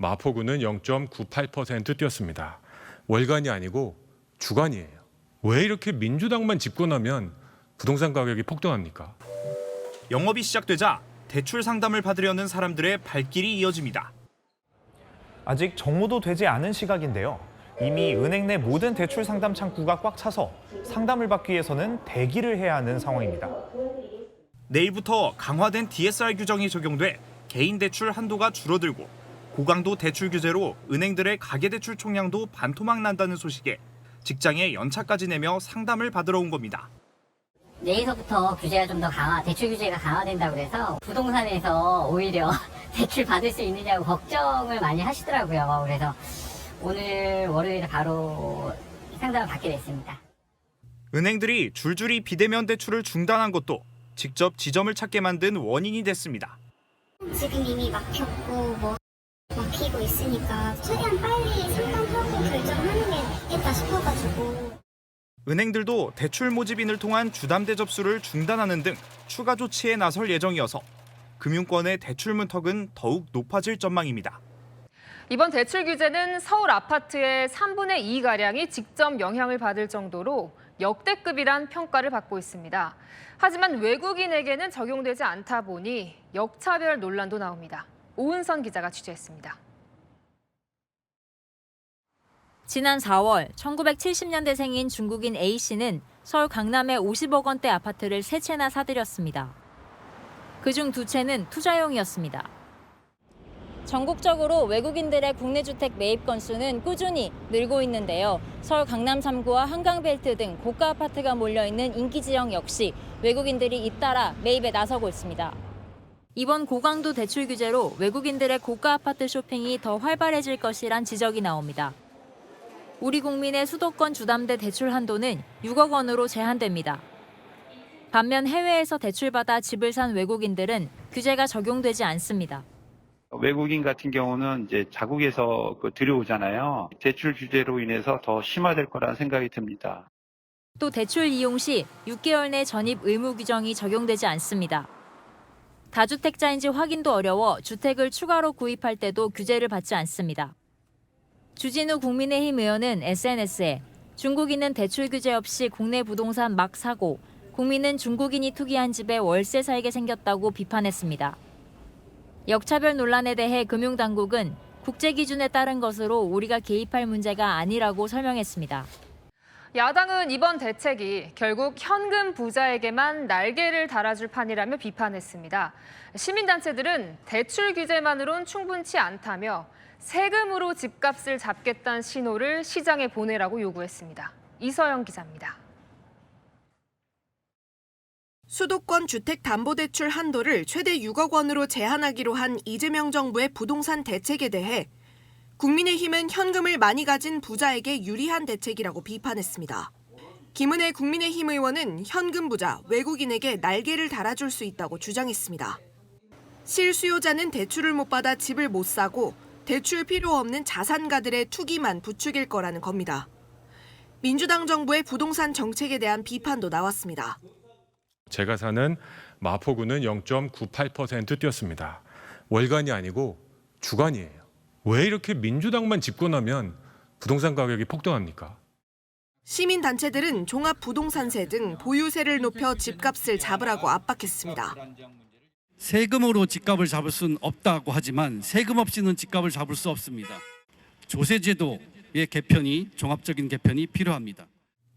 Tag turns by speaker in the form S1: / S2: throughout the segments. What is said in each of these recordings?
S1: 마포구는 0.98% 뛰었습니다. 월간이 아니고 주간이에요. 왜 이렇게 민주당만 집권하면 부동산 가격이 폭등합니까?
S2: 영업이 시작되자 대출 상담을 받으려는 사람들의 발길이 이어집니다.
S3: 아직 정모도 되지 않은 시각인데요. 이미 은행 내 모든 대출 상담 창구가 꽉 차서 상담을 받기 위해서는 대기를 해야 하는 상황입니다.
S2: 내일부터 강화된 DSR 규정이 적용돼 개인 대출 한도가 줄어들고 고강도 대출 규제로 은행들의 가계대출 총량도 반토막 난다는 소식에 직장에 연차까지 내며 상담을 받으러 온 겁니다.
S4: 내일서부터 규제가 좀 더 대출 규제가 강화된다고 해서 부동산에서 오히려 대출 받을 수 있느냐고 걱정을 많이 하시더라고요. 그래서 오늘 월요일에 바로 상담을 받게 됐습니다.
S2: 은행들이 줄줄이 비대면 대출을 중단한 것도 직접 지점을 찾게 만든 원인이 됐습니다.
S5: 지금 이미 막혔고 막히고 있으니까 최대한 빨리 상담하고 결정하는 게 낫겠다 싶어가지고.
S2: 은행들도 대출 모집인을 통한 주담대 접수를 중단하는 등 추가 조치에 나설 예정이어서 금융권의 대출 문턱은 더욱 높아질 전망입니다.
S6: 이번 대출 규제는 서울 아파트의 3분의 2가량이 직접 영향을 받을 정도로 역대급이란 평가를 받고 있습니다. 하지만 외국인에게는 적용되지 않다 보니 역차별 논란도 나옵니다. 오은선 기자가 취재했습니다.
S7: 지난 4월 1970년대생인 중국인 A씨는 서울 강남의 50억 원대 아파트를 3채나 사들였습니다. 그중 2채는 투자용이었습니다. 전국적으로 외국인들의 국내 주택 매입 건수는 꾸준히 늘고 있는데요. 서울 강남 3구와 한강벨트 등 고가 아파트가 몰려있는 인기 지역 역시 외국인들이 잇따라 매입에 나서고 있습니다. 이번 고강도 대출 규제로 외국인들의 고가 아파트 쇼핑이 더 활발해질 것이란 지적이 나옵니다. 우리 국민의 수도권 주담대 대출 한도는 6억 원으로 제한됩니다. 반면 해외에서 대출받아 집을 산 외국인들은 규제가 적용되지 않습니다.
S8: 외국인 같은 경우는 이제 자국에서 들여오잖아요. 대출 규제로 인해서 더 심화될 거라는 생각이 듭니다.
S7: 또 대출 이용 시 6개월 내 전입 의무 규정이 적용되지 않습니다. 다주택자인지 확인도 어려워 주택을 추가로 구입할 때도 규제를 받지 않습니다. 주진우 국민의힘 의원은 SNS에 중국인은 대출 규제 없이 국내 부동산 막 사고 국민은 중국인이 투기한 집에 월세 살게 생겼다고 비판했습니다. 역차별 논란에 대해 금융당국은 국제 기준에 따른 것으로 우리가 개입할 문제가 아니라고 설명했습니다.
S6: 야당은 이번 대책이 결국 현금 부자에게만 날개를 달아줄 판이라며 비판했습니다. 시민단체들은 대출 규제만으론 충분치 않다며 세금으로 집값을 잡겠다는 신호를 시장에 보내라고 요구했습니다. 이서영 기자입니다.
S9: 수도권 주택담보대출 한도를 최대 6억 원으로 제한하기로 한 이재명 정부의 부동산 대책에 대해 국민의힘은 현금을 많이 가진 부자에게 유리한 대책이라고 비판했습니다. 김은혜 국민의힘 의원은 현금 부자, 외국인에게 날개를 달아줄 수 있다고 주장했습니다. 실수요자는 대출을 못 받아 집을 못 사고 대출 필요 없는 자산가들의 투기만 부추길 거라는 겁니다. 민주당 정부의 부동산 정책에 대한 비판도 나왔습니다.
S1: 제가 사는 마포구는 0.98% 뛰었습니다. 월간이 아니고 주간이에요. 왜 이렇게 민주당만 집권하면 부동산 가격이 폭등합니까?
S9: 시민단체들은 종합부동산세 등 보유세를 높여 집값을 잡으라고 압박했습니다.
S10: 세금으로 집값을 잡을 수는 없다고 하지만 세금 없이는 집값을 잡을 수 없습니다. 조세제도의 개편이 종합적인 개편이 필요합니다.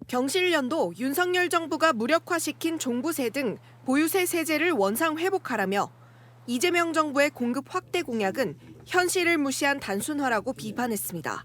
S9: 경실련도 윤석열 정부가 무력화시킨 종부세 등 보유세 세제를 원상 회복하라며 이재명 정부의 공급 확대 공약은 현실을 무시한 단순화라고 비판했습니다.